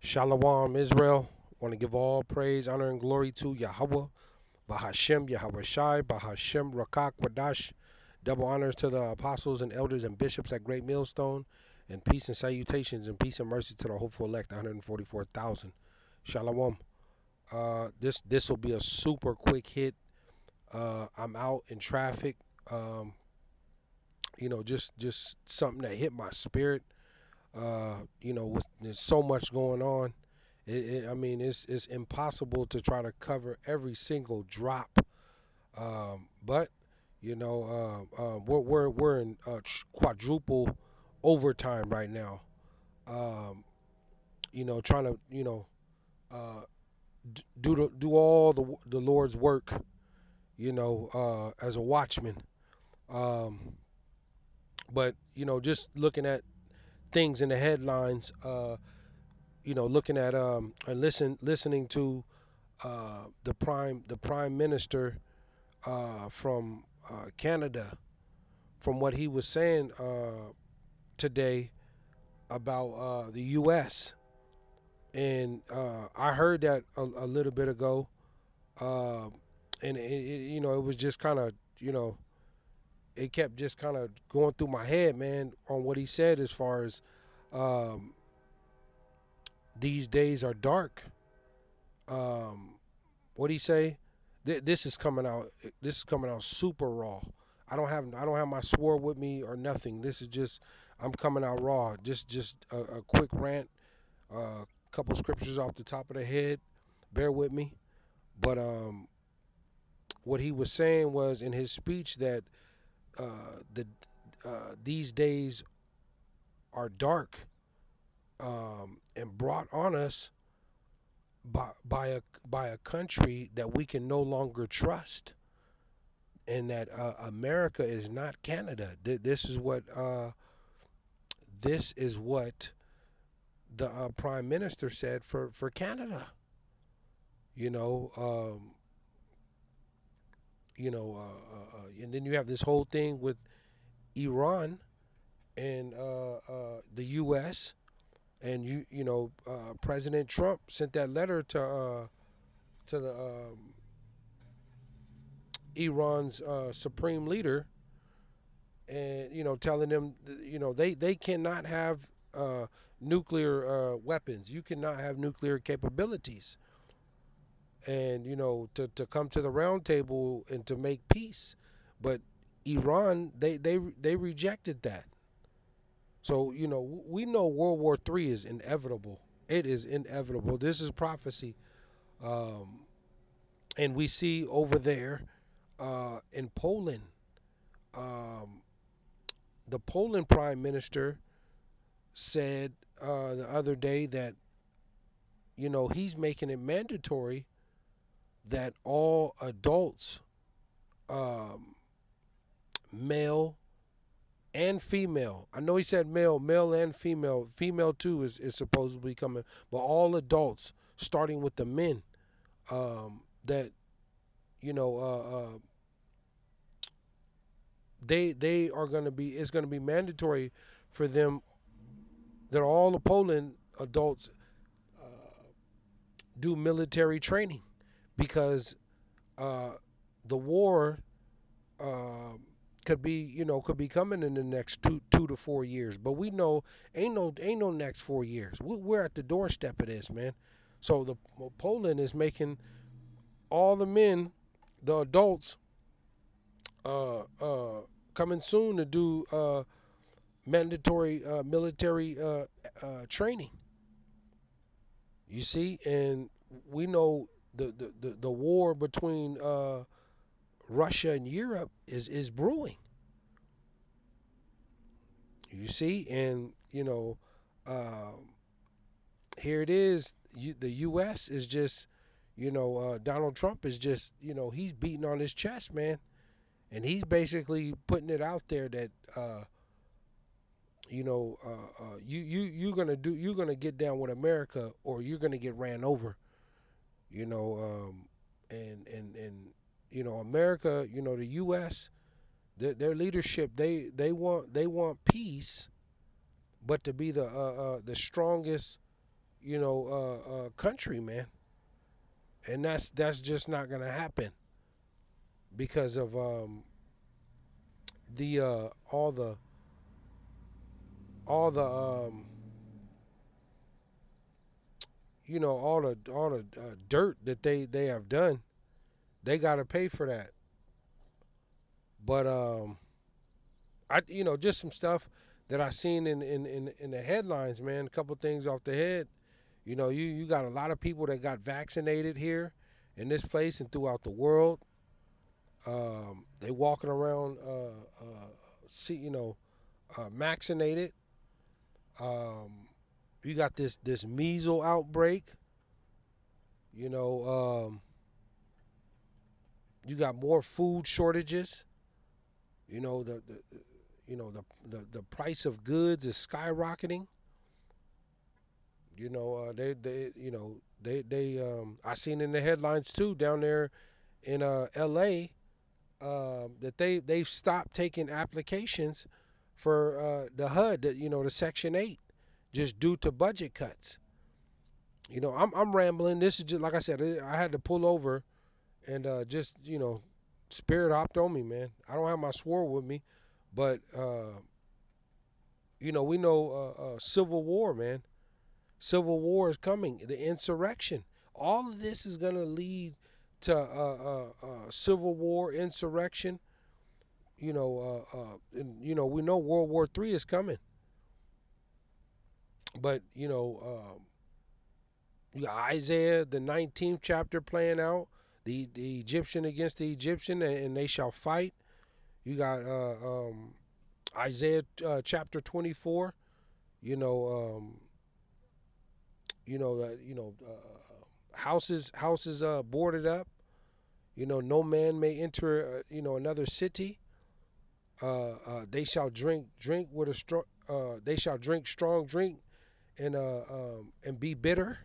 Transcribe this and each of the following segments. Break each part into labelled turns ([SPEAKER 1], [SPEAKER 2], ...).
[SPEAKER 1] Shalom, Israel. Want to give all praise, honor, and glory to Yahawah, BAHASHAM, YAHAWAHSHI, BAHASHAM, Rakak, Wadash. Double honors to the apostles and elders and bishops at Great Millstone, and peace and salutations and peace and mercy to the hopeful elect, 144,000. Shalom. This will be a super quick hit. I'm out in traffic. Um, just something that hit my spirit. There's so much going on. It's impossible to try to cover every single drop. But we're in quadruple overtime right now. Um, trying to uh, do all the Lord's work. As a watchman. Um, but just looking at things in the headlines. Looking at and listening to the prime minister from Canada, from what he was saying today about the U.S. And I heard that a little bit ago, uh, and it was just kind of it kept just kind of going through my head, man, on what he said as far as um, these days are dark. Um, what he say? This is coming out. This is coming out super raw. I don't have my sword with me or nothing. This is just I'm coming out raw. Just a quick rant. A couple scriptures off the top of the head. Bear with me. But what he was saying was in his speech that the these days are dark and brought on us by a country that we can no longer trust, and that America is not Canada. This is what the prime minister said for Canada. You know, um, and then you have this whole thing with Iran and the U.S. and President Trump sent that letter to the Iran's supreme leader, and telling them they cannot have nuclear weapons. You cannot have nuclear capabilities, and to come to the round table and to make peace. But Iran, they rejected that. So we know World War III is inevitable. It is inevitable. This is prophecy. Um, and we see over there in Poland, um, the Poland prime minister said the other day that he's making it mandatory that all adults, um, male and female. I know he said male, male and female. Female too is supposedly coming, but all adults, starting with the men, that you know they are going to be. It's going to be mandatory for them that all the Poland adults do military training, because uh, the war uh, could be coming in the next two to 4 years. But we know ain't no next 4 years. We're at the doorstep of this, man. So Poland is making all the men, the adults, uh, uh, coming soon to do mandatory military training. You see, and we know the war between Russia and Europe is brewing. You see, and uh, here it is. The U.S. is just, Donald Trump is just, he's beating on his chest, man, and he's basically putting it out there that, you're gonna get down with America, or you're gonna get ran over. You know, and America, the U.S. Their leadership, they want peace, but to be the strongest, country, man. And that's just not gonna happen because of the all the dirt that they have done. They got to pay for that. But I just some stuff that I seen in the headlines, man. A couple things off the head. You got a lot of people that got vaccinated here in this place and throughout the world. They walking around, see, vaccinated. Um, you got this measles outbreak. You know, you got more food shortages. You know the price of goods is skyrocketing. They I seen in the headlines too down there in L.A. That they've stopped taking applications for the HUD, the Section 8, just due to budget cuts. I'm rambling. This is just like I said. I had to pull over and just spirit hopped on me, man. I don't have my sword with me, but we know civil war, man. Civil war is coming. The insurrection. All of this is gonna lead to civil war, insurrection. And we know World War III is coming, but you got Isaiah the 19th chapter playing out. The Egyptian against the Egyptian, and they shall fight. You got Isaiah chapter 24. You know, houses boarded up. No man may enter. Another city. They shall drink with a strong. They shall drink strong drink and be bitter.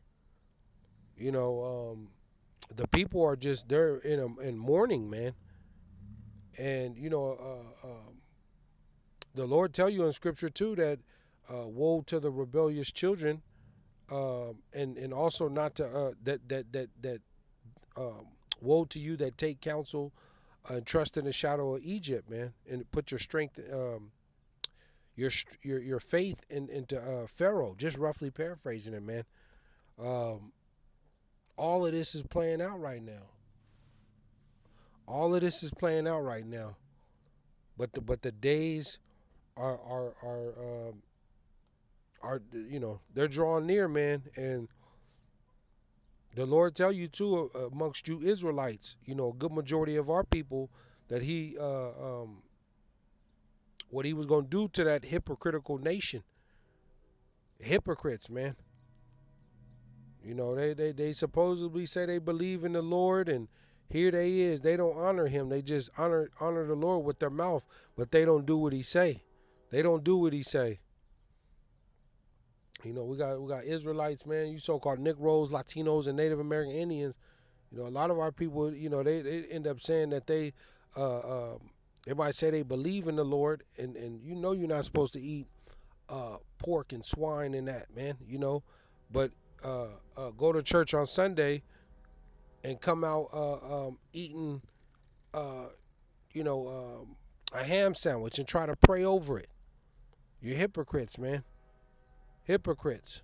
[SPEAKER 1] You know, the people are just they're in mourning, man. And the Lord tell you in Scripture too that woe to the rebellious children, and also not to that woe to you that take counsel and trust in the shadow of Egypt, man, and put your strength, your faith into Pharaoh. Just roughly paraphrasing it, man. Um, all of this is playing out right now. All of this is playing out right now. But the days are they're drawing near, man, and the Lord tell you too, amongst you Israelites, a good majority of our people, that He what He was gonna do to that hypocritical nation, hypocrites, man. They supposedly say they believe in the Lord, and here they is. They don't honor Him. They just honor the Lord with their mouth, but they don't do what He say. They don't do what He say. We got Israelites, man. You so-called Negroes, Latinos, and Native American Indians. A lot of our people, they end up saying that uh, uh, they might say they believe in the Lord, and you're not supposed to eat pork and swine and that, man. But go to church on Sunday and come out eating, uh, a ham sandwich and try to pray over it. You're hypocrites, man. Hypocrites.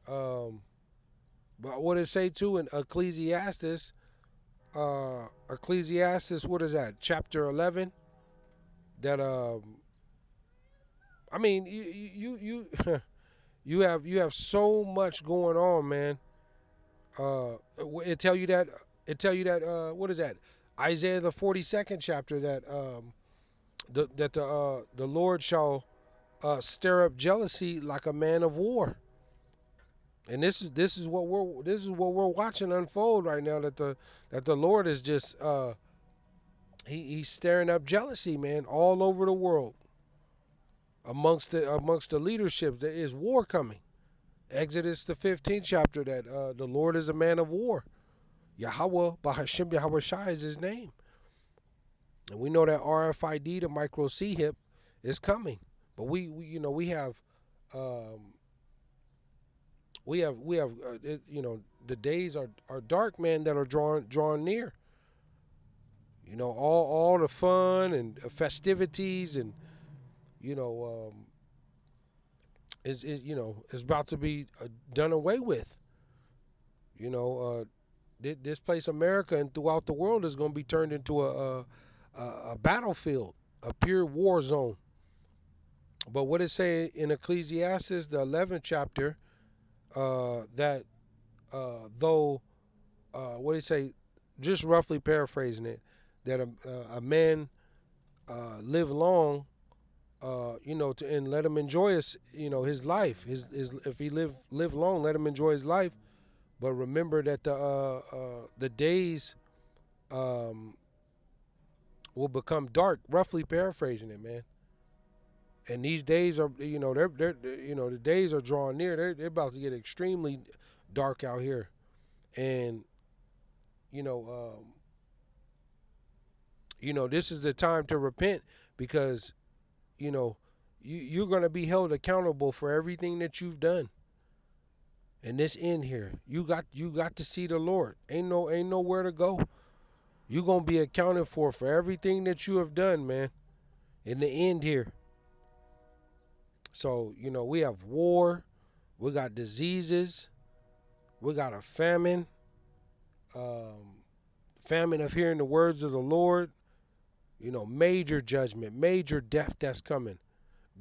[SPEAKER 1] Um, but what it say too in Ecclesiastes, what is that? Chapter 11. That I mean, you you have so much going on, man. It tell you that what is that? Isaiah the 42nd chapter that the Lord shall stir up jealousy like a man of war. And this is what we're watching unfold right now. That the Lord is just he's stirring up jealousy, man, all over the world amongst the leadership. There is war coming. Exodus the 15th chapter that the Lord is a man of war. Yahawah, BAHASHAM, YAHAWAHSHI is His name, and we know that RFID, the micro C hip, is coming. But we have um, the days are dark, man, that are drawn near. All the fun and festivities and you know is about to be done away with. You know, this place America and throughout the world is going to be turned into a battlefield, a pure war zone. But what it say in Ecclesiastes, the 11th chapter, that though what did it say? Just roughly paraphrasing it, that a man live long, and let him enjoy his life. His if he live long, let him enjoy his life. But remember that the days um, will become dark. Roughly paraphrasing it, man. And these days are, the days are drawing near. They're about to get extremely dark out here. And you know, this is the time to repent because you know you're going to be held accountable for everything that you've done. And this end here, you got to see the Lord. Ain't nowhere to go. You're gonna be accounted for everything that you have done, man. In the end here. So we have war, we got diseases, we got a famine, famine of hearing the words of the Lord. Major judgment, major death that's coming,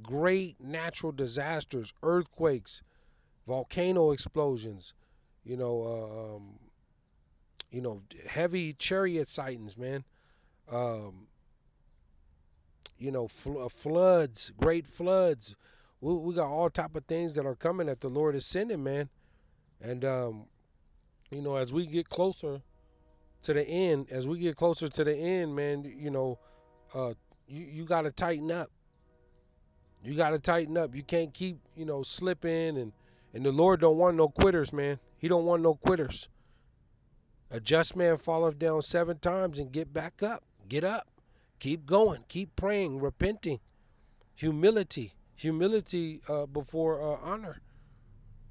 [SPEAKER 1] great natural disasters, earthquakes, volcano explosions. You know, heavy chariot sightings, man. Um, floods, great floods. We got all type of things that are coming that the Lord is sending, man. And as we get closer to the end, man, you got to tighten up. You got to tighten up. You can't keep, slipping and the Lord don't want no quitters, man. He don't want no quitters. A just man falleth down 7 times and get back up. Get up. Keep going. Keep praying, repenting. Humility. Humility before honor.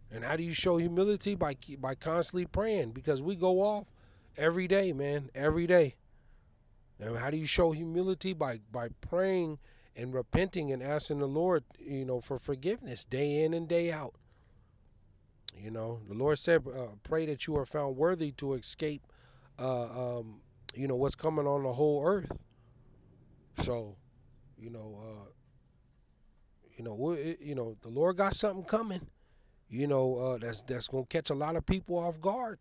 [SPEAKER 1] And how do you show humility? By constantly praying, because we go off every day, man, every day. And how do you show humility? By praying and repenting and asking the Lord, for forgiveness day in and day out. The Lord said, pray that you are found worthy to escape, what's coming on the whole earth. So, the Lord got something coming. That's gonna catch a lot of people off guard.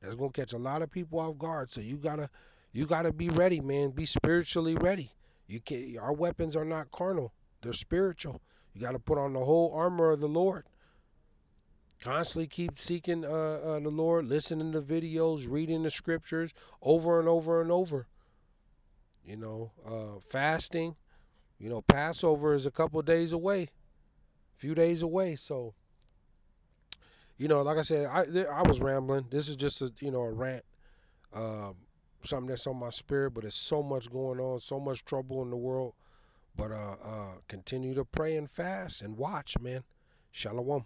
[SPEAKER 1] That's gonna catch a lot of people off guard. So you gotta be ready, man. Be spiritually ready. Our weapons are not carnal; they're spiritual. You gotta put on the whole armor of the Lord. Constantly keep seeking the Lord, listening to videos, reading the scriptures over and over and over. Fasting. Passover is a couple days away, few days away. So, like I said, I was rambling. This is just a rant, um, something that's on my spirit. But there's so much going on, so much trouble in the world. But continue to pray and fast and watch, man. Shalom.